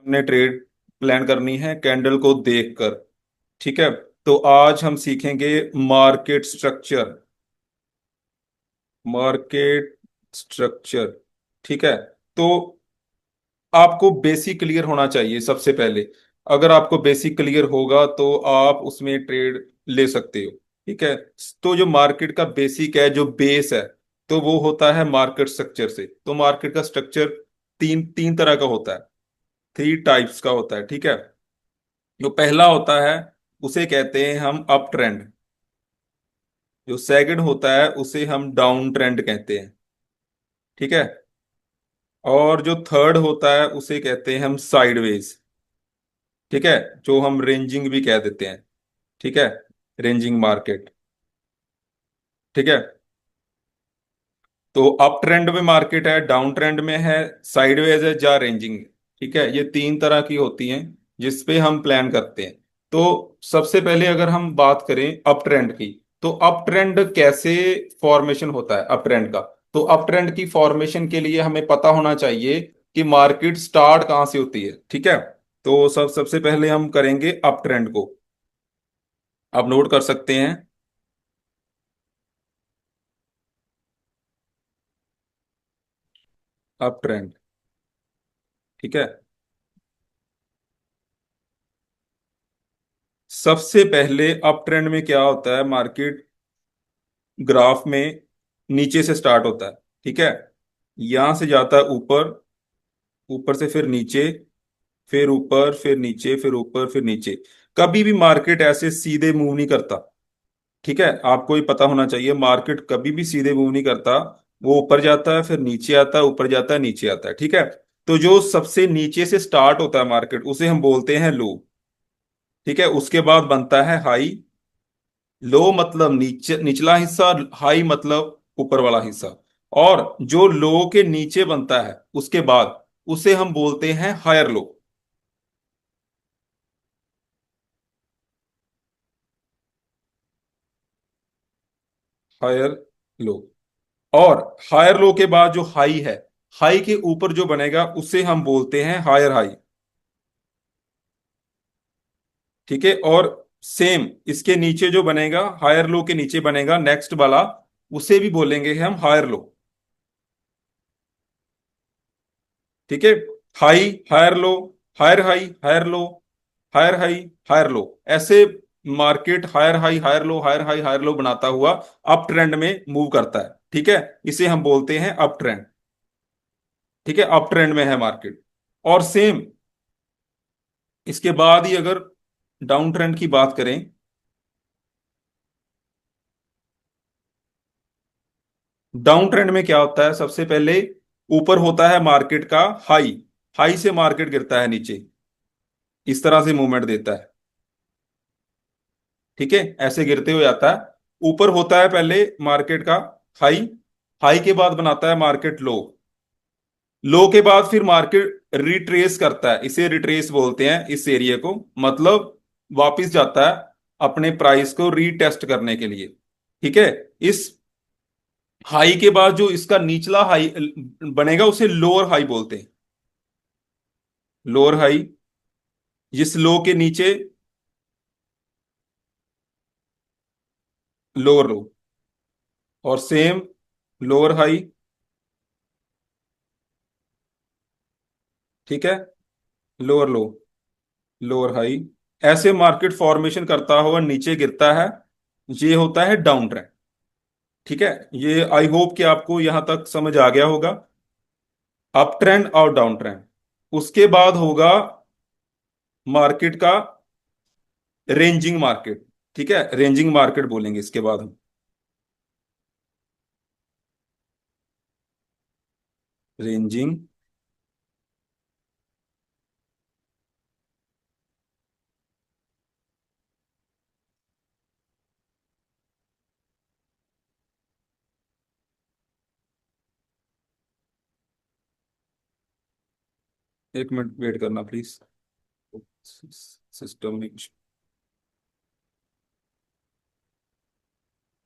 हमने trade plan करनी है कैंडल को देखकर। ठीक है, तो आज हम सीखेंगे मार्केट स्ट्रक्चर। Market structure. ठीक है, तो आपको बेसिक क्लियर होना चाहिए सबसे पहले। अगर आपको बेसिक क्लियर होगा तो आप उसमें ट्रेड ले सकते हो। ठीक है, तो जो मार्केट का बेसिक है, जो बेस है, तो वो होता है मार्केट स्ट्रक्चर से। तो मार्केट का स्ट्रक्चर तीन तीन तरह का होता है, थ्री टाइप्स का होता है। ठीक है, जो पहला होता है उसे कहते हैं हम अप ट्रेंड। जो सेकंड होता है उसे हम डाउन ट्रेंड कहते हैं। ठीक है, और जो थर्ड होता है उसे कहते हैं हम साइडवेज। ठीक है, जो हम रेंजिंग भी कह देते हैं। ठीक है, रेंजिंग मार्केट। ठीक है, तो अप ट्रेंड में मार्केट है, डाउन ट्रेंड में है, साइडवेज है, या रेंजिंग। ठीक है, ये तीन तरह की होती हैं जिस पे हम प्लान करते हैं। तो सबसे पहले अगर हम बात करें अप ट्रेंड की, तो अप ट्रेंड कैसे फॉर्मेशन होता है अप ट्रेंड का। तो अप ट्रेंड की फॉर्मेशन के लिए हमें पता होना चाहिए कि मार्केट स्टार्ट कहाँ से होती है। ठीक है, तो सबसे पहले हम करेंगे अप ट्रेंड को। आप नोट कर सकते हैं, अप ट्रेंड। ठीक है, सबसे पहले अप ट्रेंड में क्या होता है, मार्केट ग्राफ में नीचे से स्टार्ट होता है। ठीक है, यहां से जाता है ऊपर, ऊपर से फिर नीचे, फिर ऊपर, फिर नीचे, फिर ऊपर, फिर नीचे। कभी भी मार्केट ऐसे सीधे मूव नहीं करता। ठीक है, आपको ये पता होना चाहिए, मार्केट कभी भी सीधे मूव नहीं करता। वो ऊपर जाता है, फिर नीचे आता है, ऊपर जाता है, नीचे आता है। ठीक है, तो जो सबसे नीचे से स्टार्ट होता है मार्केट, उसे हम बोलते हैं लो। ठीक है, उसके बाद बनता है हाई। लो मतलब नीचे निचला हिस्सा, हाई मतलब ऊपर वाला हिस्सा। और जो लो के नीचे बनता है उसके बाद, उसे हम बोलते हैं हायर लो। Higher low. और हायर लो के बाद जो हाई है, हाई के ऊपर जो बनेगा उसे हम बोलते हैं हायर हाई। ठीक है, और सेम इसके नीचे जो बनेगा, हायर लो के नीचे बनेगा नेक्स्ट वाला, उसे भी बोलेंगे हम हायर लो। ठीक है, high, higher low, higher high, higher low, higher high, higher low, ऐसे market higher high, higher low, higher high, higher low बनाता हुआ अप ट्रेंड में मूव करता है। ठीक है, इसे हम बोलते हैं अप ट्रेंड। ठीक है, अप ट्रेंड में है मार्केट। और सेम इसके बाद ही अगर डाउन ट्रेंड की बात करें, डाउन ट्रेंड में क्या होता है, सबसे पहले ऊपर होता है मार्केट का हाई, हाई से मार्केट गिरता है नीचे, इस तरह से मूवमेंट देता है। ठीक है, ऐसे गिरते हुए आता है। ऊपर होता है पहले मार्केट का हाई, हाई के बाद बनाता है मार्केट लो, लो के बाद फिर मार्केट रिट्रेस करता है, इसे रिट्रेस बोलते हैं इस एरिया को। मतलब वापस जाता है अपने प्राइस को रीटेस्ट करने के लिए। ठीक है, इस हाई के बाद जो इसका निचला हाई बनेगा उसे लोअर हाई बोलते हैं। लोअर हाई, जिस लो के नीचे लोअर लो, और सेम लोअर हाई। ठीक है, लोअर लो, लोअर हाई, ऐसे मार्केट फॉर्मेशन करता हुआ नीचे गिरता है। ये होता है डाउन ट्रेंड। ठीक है, ये आई होप कि आपको यहां तक समझ आ गया होगा, अप ट्रेंड और डाउन ट्रेंड। उसके बाद होगा मार्केट का रेंजिंग मार्केट। ठीक है, रेंजिंग मार्केट बोलेंगे इसके बाद हम। रेंजिंग। एक मिनट वेट करना प्लीज, सिस्टम में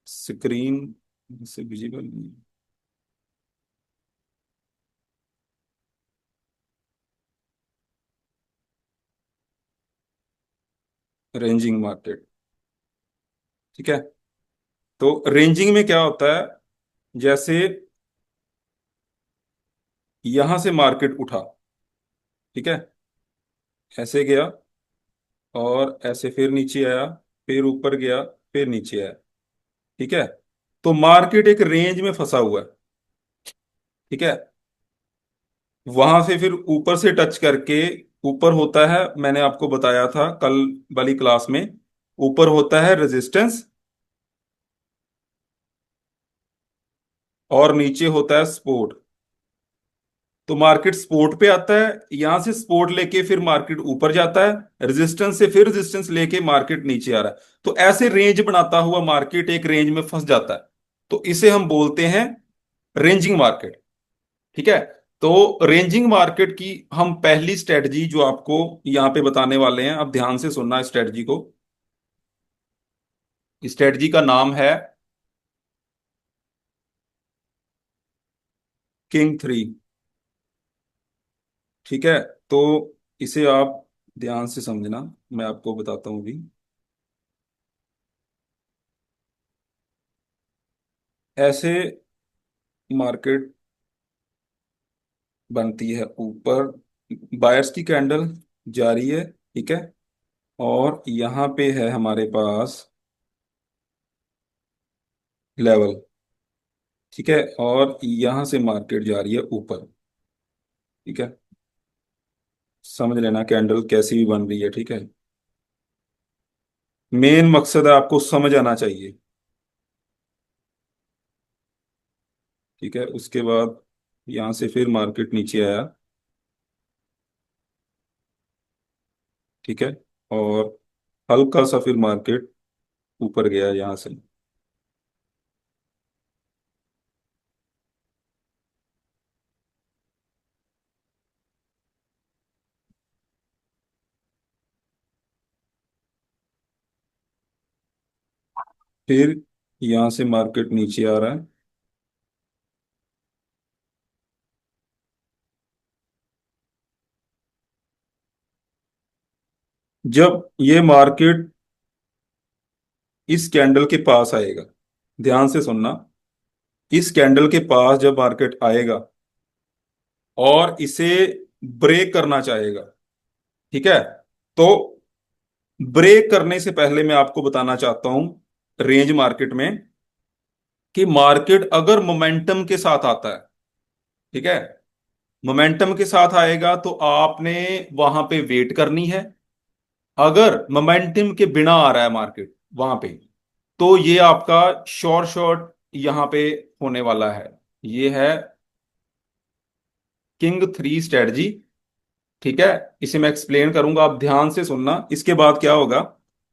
स्क्रीन से विजिबल नहीं। Ranging market. ठीक है। तो रेंजिंग में क्या होता है, जैसे यहां से मार्केट उठा, ठीक है, ऐसे गया और ऐसे फिर नीचे आया, फिर ऊपर गया, फिर नीचे आया। ठीक है। तो मार्केट एक रेंज में फंसा हुआ है। ठीक है। वहां से फिर ऊपर से टच करके, ऊपर होता है, मैंने आपको बताया था कल वाली क्लास में, ऊपर होता है रेजिस्टेंस और नीचे होता है सपोर्ट। तो मार्केट सपोर्ट पे आता है, यहां से सपोर्ट लेके फिर मार्केट ऊपर जाता है, रेजिस्टेंस से फिर रेजिस्टेंस लेके मार्केट नीचे आ रहा है। तो ऐसे रेंज बनाता हुआ मार्केट एक रेंज में फंस जाता है। तो इसे हम बोलते हैं रेंजिंग मार्केट। ठीक है। तो रेंजिंग मार्केट की हम पहली स्ट्रेटजी जो आपको यहां पे बताने वाले हैं, अब ध्यान से सुनना स्ट्रेटजी को। स्ट्रेटजी का नाम है किंग थ्री। ठीक है। तो इसे आप ध्यान से समझना, मैं आपको बताता हूं अभी। ऐसे मार्केट बनती है ऊपर, बायर्स की कैंडल जा रही है। ठीक है। और यहां पे है हमारे पास लेवल। ठीक है। और यहां से मार्केट जा रही है ऊपर। ठीक है। समझ लेना कैंडल कैसी भी बन रही है। ठीक है। मेन मकसद है आपको समझ आना चाहिए। ठीक है। उसके बाद यहां से फिर मार्केट नीचे आया। ठीक है। और हल्का सा फिर मार्केट ऊपर गया यहां से। फिर यहां से मार्केट नीचे आ रहा है। जब ये मार्केट इस कैंडल के पास आएगा, ध्यान से सुनना, इस कैंडल के पास जब मार्केट आएगा और इसे ब्रेक करना चाहेगा, ठीक है, तो ब्रेक करने से पहले मैं आपको बताना चाहता हूं रेंज मार्केट में कि मार्केट अगर मोमेंटम के साथ आता है, ठीक है, मोमेंटम के साथ आएगा तो आपने वहां पे वेट करनी है। अगर मोमेंटम के बिना आ रहा है मार्केट वहां पे, तो ये आपका शॉर्ट शॉर्ट यहां पे होने वाला है। ये है किंग थ्री स्ट्रेटजी। ठीक है। इसे मैं एक्सप्लेन करूंगा, आप ध्यान से सुनना। इसके बाद क्या होगा,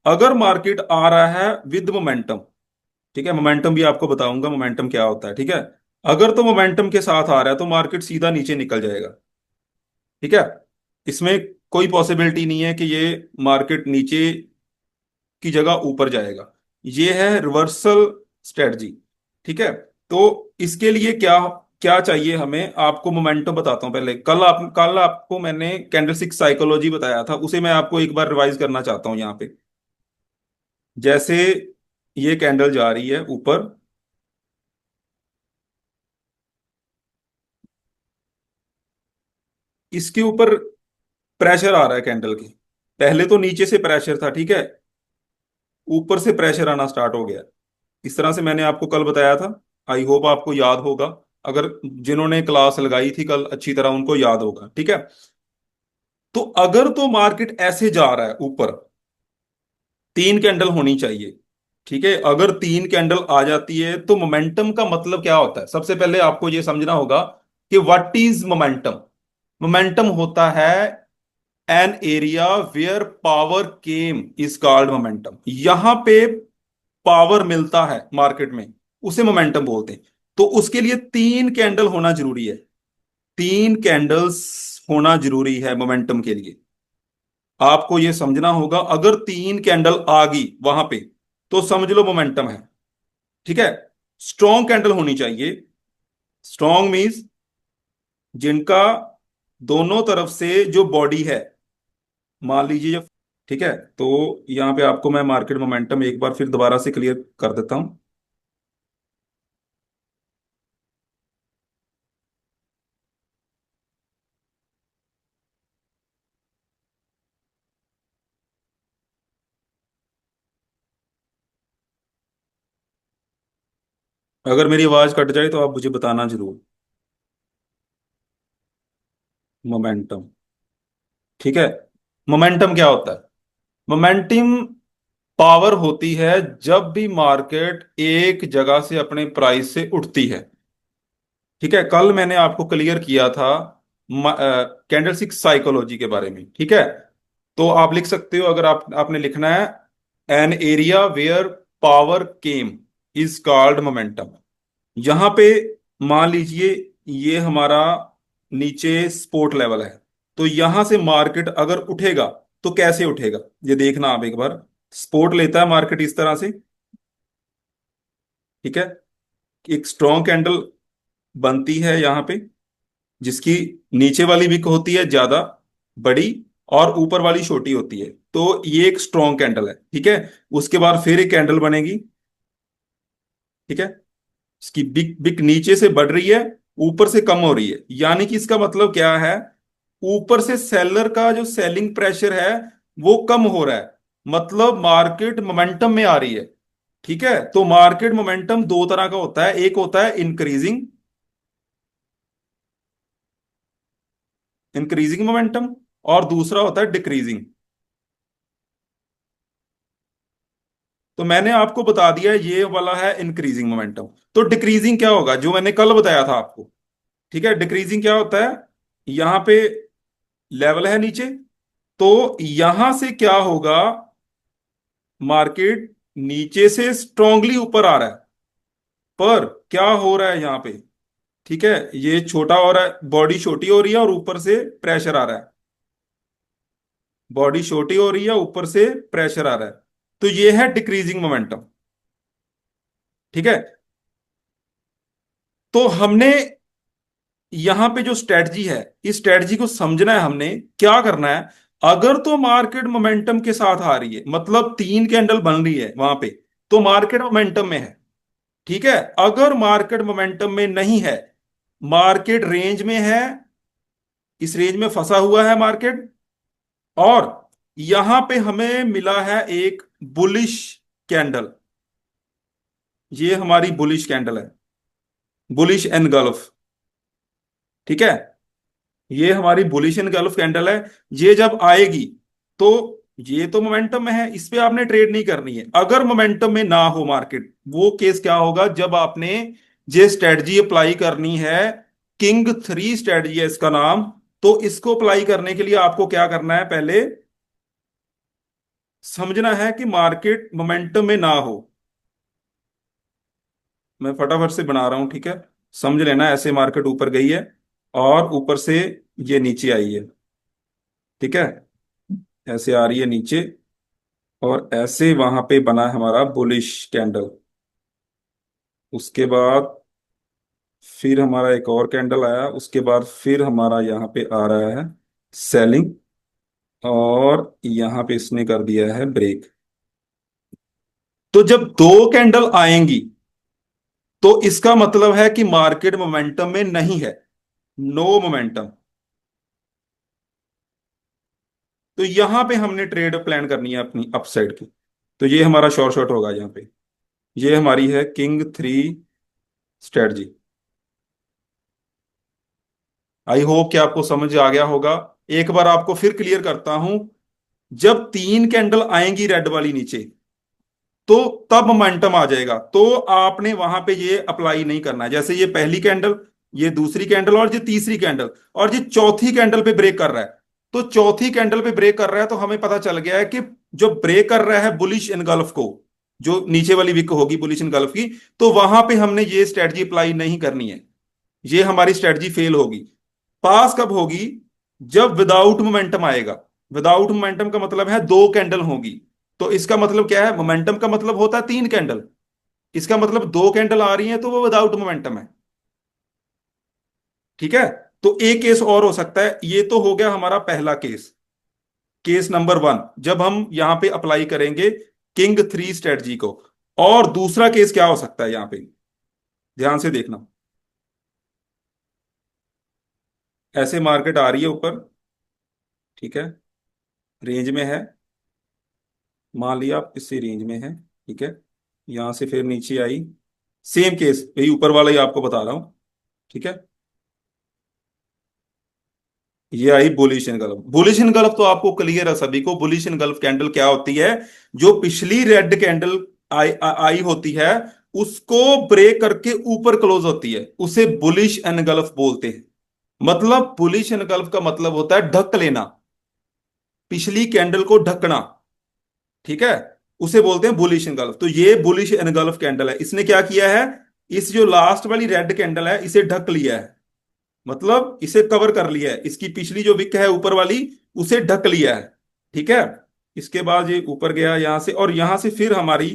अगर मार्केट आ रहा है विद मोमेंटम, ठीक है, मोमेंटम भी आपको बताऊंगा मोमेंटम क्या होता है। ठीक है। अगर तो मोमेंटम के साथ आ रहा है तो मार्केट सीधा नीचे निकल जाएगा। ठीक है। इसमें कोई पॉसिबिलिटी नहीं है कि ये मार्केट नीचे की जगह ऊपर जाएगा। ये है रिवर्सल स्ट्रेटजी। ठीक है। तो इसके लिए क्या क्या चाहिए हमें, आपको मोमेंटम बताता हूं पहले। कल आपको मैंने कैंडलस्टिक साइकोलॉजी बताया था, उसे मैं आपको एक बार रिवाइज करना चाहता हूं यहाँ पे। जैसे ये कैंडल जा रही है ऊपर, इसके ऊपर प्रेशर आ रहा है कैंडल के। पहले तो नीचे से प्रेशर था, ठीक है, ऊपर से प्रेशर आना स्टार्ट हो गया। इस तरह से मैंने आपको कल बताया था। आई होप आपको याद होगा, अगर जिन्होंने क्लास लगाई थी कल अच्छी तरह उनको याद होगा। ठीक है। तो अगर तो मार्केट ऐसे जा रहा है ऊपर, तीन कैंडल होनी चाहिए। ठीक है। अगर तीन कैंडल आ जाती है तो मोमेंटम का मतलब क्या होता है, सबसे पहले आपको यह समझना होगा कि व्हाट इज मोमेंटम। मोमेंटम होता है an area where power came is called momentum. यहां पे पावर मिलता है मार्केट में, उसे मोमेंटम बोलते हैं। तो उसके लिए तीन कैंडल होना जरूरी है। तीन कैंडल्स होना जरूरी है मोमेंटम के लिए। आपको यह समझना होगा, अगर तीन कैंडल आ गई वहां पे तो समझ लो मोमेंटम है। ठीक है। स्ट्रॉन्ग कैंडल होनी चाहिए। स्ट्रॉन्ग मीन्स जिनका दोनों तरफ से जो बॉडी है, मान लीजिए ठीक है। तो यहाँ पे आपको मैं मार्केट मोमेंटम एक बार फिर दोबारा से क्लियर कर देता हूँ। अगर मेरी आवाज कट जाए तो आप मुझे बताना जरूर। मोमेंटम। ठीक है। मोमेंटम क्या होता है? मोमेंटम पावर होती है जब भी मार्केट एक जगह से अपने प्राइस से उठती है। ठीक है, कल मैंने आपको क्लियर किया था कैंडलस्टिक साइकोलॉजी के बारे में। ठीक है। तो आप लिख सकते हो, अगर आपने लिखना है, an area where power came is called momentum. यहां पे मान लीजिए ये हमारा नीचे सपोर्ट लेवल है। तो यहां से मार्केट अगर उठेगा तो कैसे उठेगा, ये देखना आप एक बार। सपोर्ट लेता है मार्केट इस तरह से। ठीक है। एक स्ट्रॉन्ग कैंडल बनती है यहां पे, जिसकी नीचे वाली विक होती है ज्यादा बड़ी और ऊपर वाली छोटी होती है। तो ये एक स्ट्रॉन्ग कैंडल है। ठीक है। उसके बाद फिर एक कैंडल बनेगी। ठीक है। इसकी बिक बिक नीचे से बढ़ रही है, ऊपर से कम हो रही है, यानी कि इसका मतलब क्या है? ऊपर से सेलर का जो सेलिंग प्रेशर है वो कम हो रहा है, मतलब मार्केट मोमेंटम में आ रही है। ठीक है। तो मार्केट मोमेंटम दो तरह का होता है, एक होता है इंक्रीजिंग, इंक्रीजिंग मोमेंटम, और दूसरा होता है डिक्रीजिंग। तो मैंने आपको बता दिया ये वाला है इंक्रीजिंग मोमेंटम। तो डिक्रीजिंग क्या होगा, जो मैंने कल बताया था आपको। ठीक है। डिक्रीजिंग क्या होता है? यहां पे लेवल है नीचे, तो यहां से क्या होगा, मार्केट नीचे से स्ट्रांगली ऊपर आ रहा है, पर क्या हो रहा है यहां पे? ठीक है, ये छोटा हो रहा है, बॉडी छोटी हो रही है और ऊपर से प्रेशर आ रहा है। बॉडी छोटी हो रही है, ऊपर से प्रेशर आ रहा है। तो ये है डिक्रीजिंग मोमेंटम। ठीक है। तो हमने यहां पे जो स्ट्रेटजी है, इस स्ट्रेटजी को समझना है, हमने क्या करना है। अगर तो मार्केट मोमेंटम के साथ आ रही है, मतलब तीन कैंडल बन रही है वहां पे, तो मार्केट मोमेंटम में है। ठीक है। अगर मार्केट मोमेंटम में नहीं है, मार्केट रेंज में है, इस रेंज में फंसा हुआ है मार्केट, और यहां पे हमें मिला है एक बुलिश कैंडल, ये हमारी बुलिश कैंडल है, बुलिश एनगल्फ। ठीक है। ये हमारी बुलिश एनगल्फ कैंडल है। ये जब आएगी तो ये तो मोमेंटम में है, इस पे आपने ट्रेड नहीं करनी है। अगर मोमेंटम में ना हो मार्केट, वो केस क्या होगा, जब आपने ये स्ट्रेटजी अप्लाई करनी है, किंग थ्री स्ट्रेटजी है इसका नाम। तो इसको अप्लाई करने के लिए आपको क्या करना है, पहले समझना है कि मार्केट मोमेंटम में ना हो। मैं फटाफट से बना रहा हूं। ठीक है। समझ लेना, ऐसे मार्केट ऊपर गई है और ऊपर से ये नीचे आई है। ठीक है। ऐसे आ रही है नीचे, और ऐसे वहां पे बना है हमारा बुलिश कैंडल। उसके बाद फिर हमारा एक और कैंडल आया, उसके बाद फिर हमारा यहाँ पे आ रहा है सेलिंग, और यहाँ पे इसने कर दिया है ब्रेक। तो जब दो कैंडल आएंगी तो इसका मतलब है कि मार्केट मोमेंटम में नहीं है, नो मोमेंटम। तो यहां पे हमने ट्रेड प्लान करनी है अपनी अपसाइड की। तो ये हमारा शॉर्ट शॉट होगा यहाँ पे। ये हमारी है king three strategy. I hope कि आपको समझ आ गया होगा। एक बार आपको फिर क्लियर करता हूं। जब तीन कैंडल आएंगी रेड वाली नीचे, तो तब मोमेंटम आ जाएगा। तो आपने वहां पे ये अप्लाई नहीं करना है। जैसे ये पहली कैंडल, ये दूसरी कैंडल और ये तीसरी कैंडल, और ये चौथी कैंडल पे ब्रेक कर रहा है। तो चौथी कैंडल पे ब्रेक कर रहा है, तो हमें पता चल गया है कि जो ब्रेक कर रहा है बुलिश इनगल्फ को, जो नीचे वाली विक होगी बुलिश इनगल्फ की, तो वहां पे हमने ये स्ट्रेटजी अप्लाई नहीं करनी है। ये हमारी स्ट्रेटजी फेल होगी। पास कब होगी? जब विदाउट मोमेंटम आएगा। विदाउट मोमेंटम का मतलब है दो कैंडल होगी। तो इसका मतलब क्या है, मोमेंटम का मतलब होता है तीन कैंडल। इसका मतलब दो कैंडल आ रही हैं तो वो विदाउट मोमेंटम है। ठीक है। तो एक केस और हो सकता है, ये तो हो गया हमारा पहला केस। केस नंबर 1 जब हम यहां पे अप्लाई करेंगे किंग 3 स्ट्रेटजी को। और दूसरा केस क्या हो सकता है यहां पे, ध्यान से देखना। ऐसे मार्केट आ रही है ऊपर, ठीक है, रेंज में है, मान लिया आप इसी रेंज में है, ठीक है, यहां से फिर नीचे आई, सेम केस यही ऊपर वाला ही आपको बता रहा हूं, ठीक है। ये आई बुलिश इनगल्फ। बुलिश इनगल्फ तो आपको क्लियर है सभी को, बुलिश इनगल्फ कैंडल क्या होती है? जो पिछली रेड कैंडल आई होती है, उसको ब्रेक करके ऊपर क्लोज होती है, उसे बुलिश इनगल्फ बोलते हैं। मतलब बुलिश इनगल्फ का मतलब होता है ढक लेना, पिछली कैंडल को ढकना, ठीक है, उसे बोलते हैं बुलिश इनगल्फ। तो ये बुलिश इनगल्फ कैंडल है, इसने क्या किया है, इस जो लास्ट वाली रेड कैंडल है इसे ढक लिया है, मतलब इसे कवर कर लिया है, इसकी पिछली जो विक है ऊपर वाली उसे ढक लिया है, ठीक है। इसके बाद ये ऊपर गया यहां से, और यहां से फिर हमारी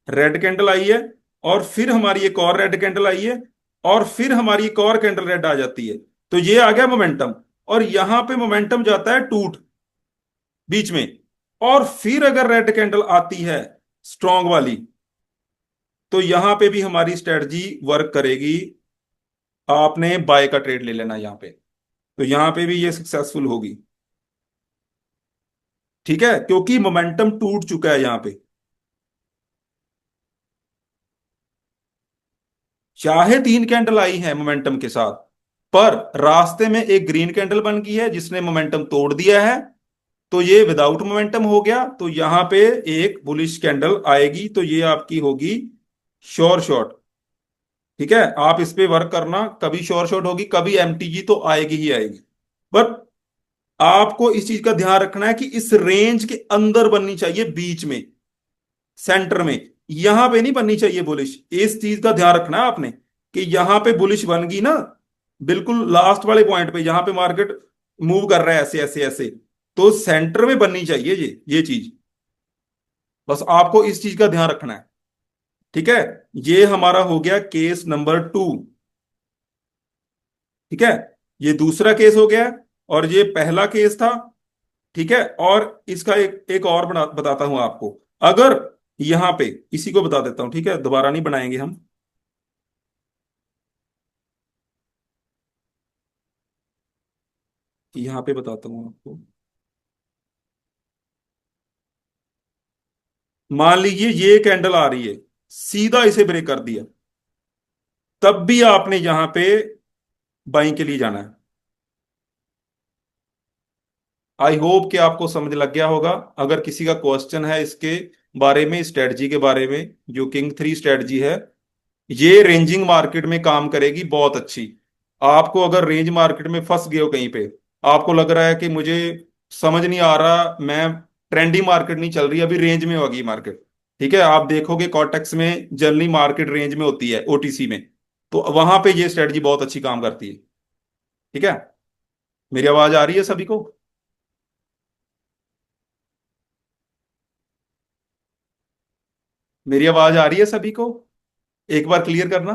रेड कैंडल आई है, और फिर हमारी एक और रेड कैंडल आई है, और फिर हमारी एक और कैंडल रेड आ जाती है। तो ये आ गया मोमेंटम, और यहां पे मोमेंटम जाता है टूट बीच में, और फिर अगर रेड कैंडल आती है स्ट्रांग वाली, तो यहां पे भी हमारी स्ट्रेटजी वर्क करेगी। आपने बाय का ट्रेड ले लेना यहां पे, तो यहां पे भी ये सक्सेसफुल होगी, ठीक है, क्योंकि मोमेंटम टूट चुका है यहां पे। चाहे 3 कैंडल आई है मोमेंटम के साथ, पर रास्ते में एक ग्रीन कैंडल बन गई है जिसने मोमेंटम तोड़ दिया है, तो ये विदाउट मोमेंटम हो गया। तो यहां पे एक बुलिश कैंडल आएगी, तो ये आपकी होगी श्योर शॉट, ठीक है। आप इस पे वर्क करना, कभी श्योर शॉट होगी, कभी एमटीजी तो आएगी ही आएगी। बट आपको इस चीज का ध्यान रखना है कि इस रेंज के अंदर बननी चाहिए, बीच में, सेंटर में, यहां पे नहीं बननी चाहिए बुलिश। इस चीज का ध्यान रखना है आपने कि यहां पे बुलिश बन गई ना, बिल्कुल लास्ट वाले पॉइंट पे जहां पे मार्केट मूव कर रहा है ऐसे ऐसे ऐसे, तो सेंटर में बननी चाहिए ये चीज। बस आपको इस चीज का ध्यान रखना है, ठीक है। ये हमारा हो गया केस नंबर 2, ठीक है। ये दूसरा केस हो गया, और ये पहला केस था, ठीक है। और इसका एक एक और बताता हूं आपको। अगर यहां पे इसी को बता देता हूं, ठीक है, दोबारा नहीं बनाएंगे हम। यहां पे बताता हूं आपको। मान लीजिए ये कैंडल आ रही है, सीधा इसे ब्रेक कर दिया, तब भी आपने यहां पे बाइंग के लिए जाना है। आई होप कि आपको समझ लग गया होगा। अगर किसी का क्वेश्चन है इसके बारे में, स्ट्रेटजी के बारे में, जो किंग 3 स्ट्रेटजी है, ये रेंजिंग मार्केट में काम करेगी बहुत अच्छी। आपको अगर रेंज मार्केट में फंस गए हो कहीं पे, आपको लग रहा है कि मुझे समझ नहीं आ रहा, मैं ट्रेंडी मार्केट नहीं चल रही, अभी रेंज में होगी मार्केट, ठीक है, आप देखोगे कॉटेक्स में जनरली मार्केट रेंज में होती है, ओटीसी में, तो वहां पे ये स्ट्रेटजी बहुत अच्छी काम करती है, ठीक है। मेरी आवाज आ रही है सभी को? मेरी आवाज आ रही है सभी को? एक बार क्लियर करना।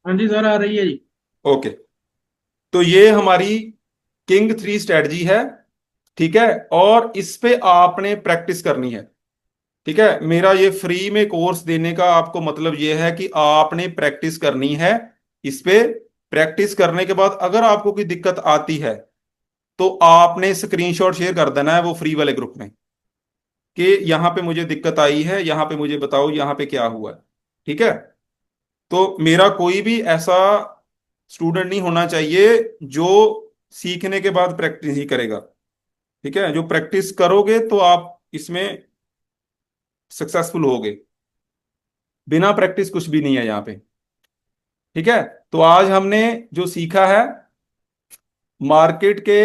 हाँ जी सर, आ रही है जी। ओके, तो ये हमारी किंग 3 स्ट्रेटजी है, ठीक है। और इस पे आपने प्रैक्टिस करनी है, ठीक है। मेरा ये फ्री में कोर्स देने का आपको मतलब ये है कि आपने प्रैक्टिस करनी है इस पे। प्रैक्टिस करने के बाद अगर आपको कोई दिक्कत आती है, तो आपने स्क्रीनशॉट शेयर कर देना है वो फ्री वाले ग्रुप में, कि यहां पे मुझे दिक्कत आई है, यहां पे मुझे बताओ यहां पे क्या हुआ है, ठीक है। तो मेरा कोई भी ऐसा स्टूडेंट नहीं होना चाहिए जो सीखने के बाद प्रैक्टिस ही करेगा, ठीक है। जो प्रैक्टिस करोगे तो आप इसमें सक्सेसफुल होगे, बिना प्रैक्टिस कुछ भी नहीं है यहाँ पे, ठीक है। तो आज हमने जो सीखा है, मार्केट के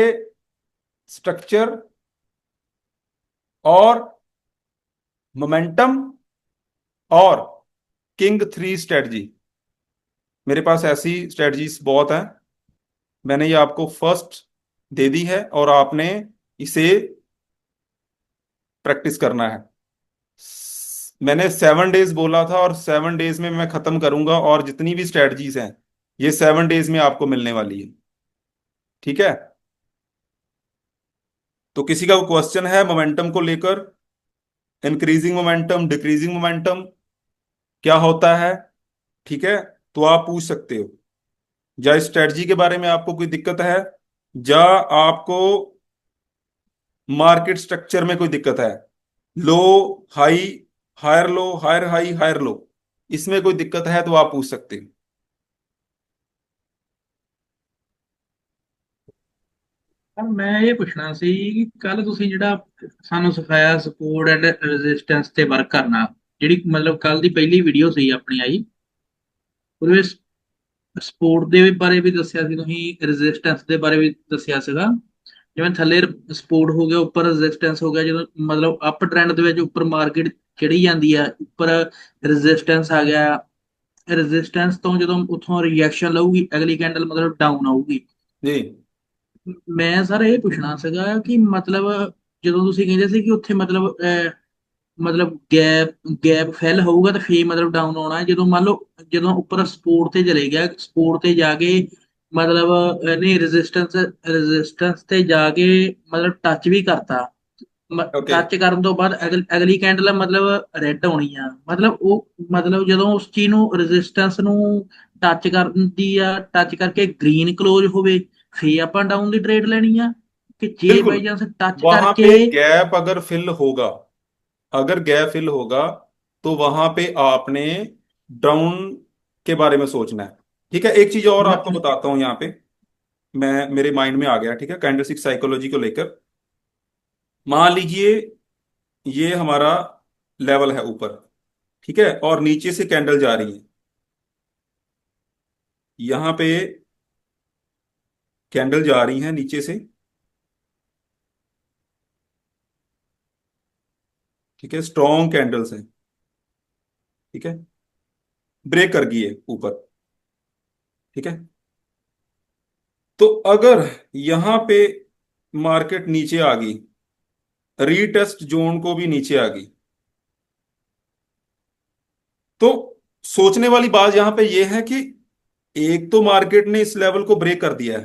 स्ट्रक्चर और मोमेंटम और किंग 3 स्ट्रेटजी। मेरे पास ऐसी स्ट्रेटजीज बहुत हैं, मैंने ये आपको फर्स्ट दे दी है, और आपने इसे प्रैक्टिस करना है। मैंने 7 डेज बोला था, और 7 डेज में मैं खत्म करूंगा, और जितनी भी स्ट्रेटजीज हैं ये 7 डेज में आपको मिलने वाली है, ठीक है। तो किसी का क्वेश्चन है मोमेंटम को लेकर, इंक्रीजिंग मोमेंटम, डिक्रीजिंग मोमेंटम क्या होता है? ठीक है, तो आप पूछ सकते हो। या स्ट्रेटजी के बारे में आपको कोई दिक्कत है, या आपको मार्केट स्ट्रक्चर में कोई दिक्कत है, low high, higher low, higher high, higher low, इसमें कोई दिक्कत है तो आप पूछ सकते हो। ਮੈਂ ਇਹ ਪੁੱਛਣਾ ਸੀ ਕਿ ਕੱਲ ਤੁਸੀਂ ਜਿਹੜਾ ਸਾਨੂੰ ਸਿਖਾਇਆ ਸਪੋਰਟ ਐਂਡ ਰੈਜ਼ਿਸਟੈਂਸ ਤੇ ਵਰਕ ਕਰਨਾ, ਜਿਹੜੀ ਮਤਲਬ ਕੱਲ ਦੀ ਪਹਿਲੀ ਵੀਡੀਓ ਸੀ ਆਪਣੀ ਆਈ, ਉਹਦੇ ਵਿੱਚ ਸਪੋਰਟ ਦੇ ਬਾਰੇ ਵੀ ਦੱਸਿਆ ਸੀ ਤੁਸੀਂ, ਰੈਜ਼ਿਸਟੈਂਸ ਦੇ ਬਾਰੇ ਵੀ ਦੱਸਿਆ ਸੀਗਾ। ਜਿਵੇਂ ਥੱਲੇ ਸਪੋਰਟ ਹੋ ਗਿਆ, ਉੱਪਰ ਰੈਜ਼ਿਸਟੈਂਸ ਹੋ ਗਿਆ, ਜਦੋਂ ਮਤਲਬ ਅਪ ਟ੍ਰੈਂਡ ਦੇ ਵਿੱਚ ਉੱਪਰ ਮਾਰਕੀਟ ਚੜੀ ਜਾਂਦੀ ਆ, ਉੱਪਰ ਰੈਜ਼ਿਸਟੈਂਸ ਆ ਗਿਆ, ਰੈਜ਼ਿਸਟੈਂਸ ਤੋਂ ਜਦੋਂ ਉੱਥੋਂ ਰਿਐਕਸ਼ਨ ਲਊਗੀ ਅਗਲੀ ਕੈਂਡਲ ਮਤਲਬ ਡਾਊਨ ਆਊਗੀ। ਜੀ ਮੈਂ ਸਰ ਇਹ ਪੁੱਛਣਾ ਸੀਗਾ ਕਿ ਮਤਲਬ ਜਦੋਂ ਤੁਸੀਂ ਕਹਿੰਦੇ ਸੀ ਕਿ ਉੱਥੇ ਮਤਲਬ ਮਤਲਬ ਗੈਪ ਫਿਲ ਹੋਊਗਾ ਤਾਂ ਫੇਰ ਮਤਲਬ ਡਾਊਨ ਆਉਣਾ ਹੈ, ਜਦੋਂ ਮੰਨ ਲਓ ਜਦੋਂ ਉੱਪਰ ਸਪੋਰਟ ਤੇ ਚਲੇ ਗਿਆ, ਸਪੋਰਟ ਤੇ ਜਾ ਕੇ ਮਤਲਬ ਇਹਨੇ ਰੈਜ਼ਿਸਟੈਂਸ ਤੇ ਜਾ ਕੇ ਮਤਲਬ ਟੱਚ ਵੀ ਕਰਤਾ, ओके। ਟੱਚ ਕਰਨ ਤੋਂ ਬਾਅਦ ਅਗਲੀ ਕੈਂਡਲ ਮਤਲਬ ਰੈਡ ਆਉਣੀ ਆ, ਮਤਲਬ ਉਹ ਮਤਲਬ ਜਦੋਂ ਉਸ ਚੀਜ਼ ਨੂੰ ਰੈਜ਼ਿਸਟੈਂਸ ਨੂੰ ਟੱਚ ਕਰਦੀ ਆ, ਟੱਚ ਕਰਕੇ ਗ੍ਰੀਨ ਕਲੋਜ਼ ਹੋਵੇ, ਫੇਰ ਆਪਾਂ ਡਾਊਨ ਦੀ ਟ੍ਰੇਡ ਲੈਣੀ ਆ, ਕਿ ਜੇ बिल्कुल, ਬਾਈ ਚਾਂਸ ਟੱच वहां ਕਰਕੇ। पे गैप अगर फिल होगा, अगर गैप फिल होगा, तो वहां पे आपने डाउन के बारे में सोचना है। ठीक है, एक चीज और आपको मतलब बताता हूं यहाँ पे, मैं मेरे माइंड में आ गया। ठीक है, कैंडलस्टिक साइकोलॉजी को लेकर, मान लीजिए ये हमारा लेवल है ऊपर, ठीक है, और नीचे से कैंडल जा रही है, यहाँ पे कैंडल जा रही है नीचे से, ठीक है, स्ट्रॉन्ग कैंडल्स हैं, ठीक है, ब्रेक कर गई है ऊपर, ठीक है। तो अगर यहां पे मार्केट नीचे आ गई, रीटेस्ट जोन को भी नीचे आ गई, तो सोचने वाली बात यहां पे यह है कि एक तो मार्केट ने इस लेवल को ब्रेक कर दिया है,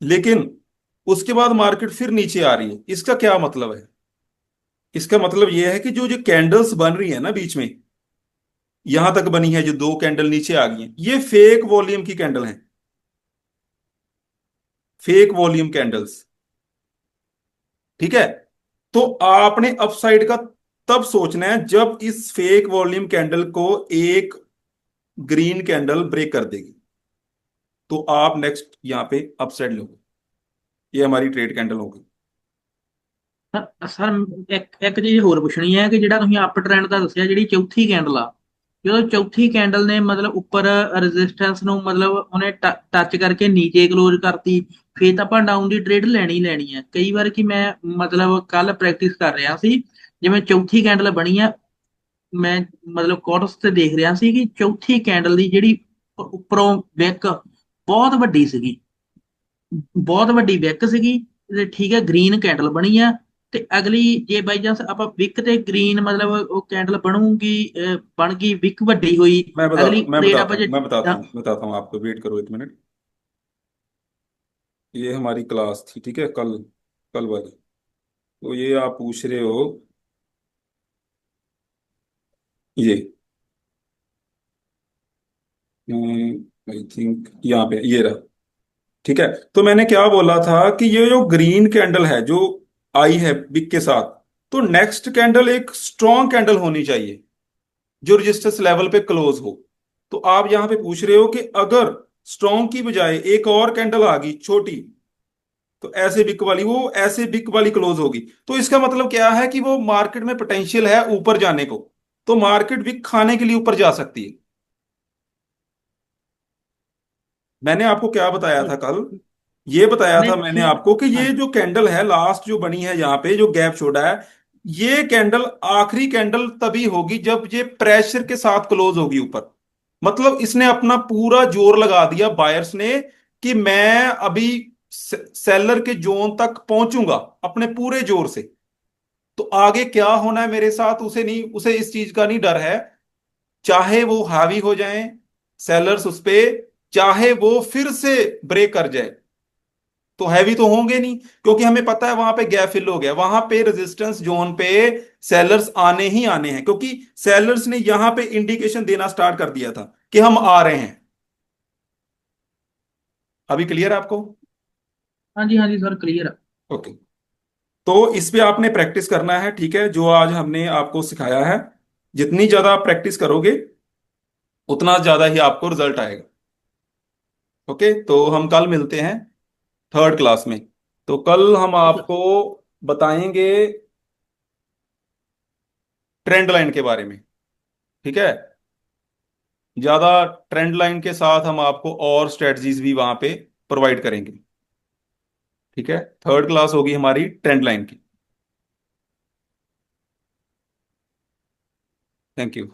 लेकिन उसके बाद मार्केट फिर नीचे आ रही है। इसका क्या मतलब है? इसका मतलब यह है कि जो जो कैंडल्स बन रही है ना बीच में, यहां तक बनी है, जो दो कैंडल नीचे आ गई हैं, ये फेक वॉल्यूम की कैंडल हैं, फेक वॉल्यूम कैंडल्स। ठीक है, तो आपने अपसाइड का तब सोचना है जब इस फेक वॉल्यूम कैंडल को एक ग्रीन कैंडल ब्रेक कर देगी, तो आप नेक्स्ट यहां पे अपसाइड लोगे। ये हमारी ट्रेड कैंडल होगी। ਸਰ ਇੱਕ ਚੀਜ਼ ਹੋਰ ਪੁੱਛਣੀ ਹੈ ਕਿ ਜਿਹੜਾ ਤੁਸੀਂ ਅਪ ਟ੍ਰੈਂਡ ਦਾ ਦੱਸਿਆ, ਜਿਹੜੀ ਚੌਥੀ ਕੈਂਡਲ ਆ, ਜਦੋਂ ਚੌਥੀ ਕੈਂਡਲ ਨੇ ਮਤਲਬ ਉੱਪਰ ਰੈਜ਼ਿਸਟੈਂਸ ਨੂੰ ਮਤਲਬ ਉਹਨੇ ਟੱਚ ਕਰਕੇ ਨੀਚੇ ਕਲੋਜ਼ ਕਰਤੀ, ਫੇਰ ਤਾਂ ਆਪਾਂ ਡਾਊਨ ਦੀ ਟ੍ਰੇਡ ਲੈਣੀ ਹੀ ਲੈਣੀ ਹੈ। ਕਈ ਵਾਰ ਕਿ ਮੈਂ ਮਤਲਬ ਕੱਲ ਪ੍ਰੈਕਟਿਸ ਕਰ ਰਿਹਾ ਸੀ, ਜਿਵੇਂ ਚੌਥੀ ਕੈਂਡਲ ਬਣੀ ਆ, ਮੈਂ ਮਤਲਬ ਕੋਰਸ ਤੇ ਦੇਖ ਰਿਹਾ ਸੀ ਕਿ ਚੌਥੀ ਕੈਂਡਲ ਦੀ ਜਿਹੜੀ ਉੱਪਰੋਂ ਵਿਕ ਬਹੁਤ ਵੱਡੀ ਸੀਗੀ, ਬਹੁਤ ਵੱਡੀ ਵਿਕ ਸੀਗੀ, ਤੇ ਠੀਕ ਹੈ ਗ੍ਰੀਨ ਕੈਂਡਲ ਬਣੀ ਆ, ਤੇ ਅਗਲੀ ਜੇ ਬਾਈ ਚਾਂਸ ਆਪਾਂ ਵਿਕ ਤੇ ਗ੍ਰੀਨ ਮਤਲਬ ਉਹ ਕੈਂਡਲ ਬਣੂਗੀ, ਬਣ ਗਈ ਵਿਕ ਵੱਡੀ ਹੋਈ, ਅਗਲੀ मैं ਟ੍ਰੇਡ बताता ਆਪਾਂ हूँ, ਜੇ बताता हूँ आपको, वेट करो एक मिनट। ये हमारी क्लास थी, ठीक है, कल, कल वाली। तो ये आप पूछ रहे हो, ये आई थिंक यहाँ पे ये रहा। ठीक है, तो मैंने क्या बोला था कि ये जो ग्रीन कैंडल है जो आई है बिग के साथ, तो नेक्स्ट कैंडल एक स्ट्रॉन्ग कैंडल होनी चाहिए जो रजिस्टर्स लेवल पे क्लोज हो। तो आप यहां पे पूछ रहे हो कि अगर स्ट्रॉन्ग की बजाय एक और कैंडल आ गई छोटी, तो ऐसे बिक वाली, वो ऐसे बिक वाली क्लोज होगी, तो इसका मतलब क्या है कि वो मार्केट में पोटेंशियल है ऊपर जाने को, तो मार्केट बिक खाने के लिए ऊपर जा सकती है। मैंने आपको क्या बताया था कल? ये बताया था नहीं मैंने ठीक। आपको कि हाँ। ये जो कैंडल है लास्ट जो बनी है यहाँ पे जो गैप छोड़ा है, ये कैंडल आखिरी कैंडल तभी होगी जब ये प्रेशर के साथ क्लोज होगी ऊपर। मतलब इसने अपना पूरा जोर लगा दिया बायर्स ने कि मैं अभी सेलर के जोन तक पहुंचूंगा अपने पूरे जोर से। तो आगे क्या होना है मेरे साथ, उसे नहीं, उसे इस चीज का नहीं डर है। चाहे वो हावी हो जाएं सेलर्स उस पे, चाहे वो फिर से ब्रेक कर जाए, तो हैवी तो होंगे नहीं, क्योंकि हमें पता है वहां पे गैप फिल हो गया, वहां पे रेजिस्टेंस जोन पे सेलर्स आने ही आने हैं, क्योंकि सेलर्स ने यहां पे इंडिकेशन देना स्टार्ट कर दिया था कि हम आ रहे हैं। अभी क्लियर है आपको? हाँ जी, हाँ जी सर, क्लियर है। ओके। तो इस पे आपने प्रैक्टिस करना है, ठीक है, जो आज हमने आपको सिखाया है। जितनी ज्यादा आप प्रैक्टिस करोगे उतना ज्यादा ही आपको रिजल्ट आएगा। ओके, तो हम कल मिलते हैं थर्ड क्लास में। तो कल हम ठीक है। आपको बताएंगे ट्रेंड लाइन के बारे में, ठीक है। ज्यादा ट्रेंड लाइन के साथ हम आपको और स्ट्रेटजीज भी वहां पे प्रोवाइड करेंगे, ठीक है। थर्ड क्लास होगी हमारी ट्रेंड लाइन की। Thank you.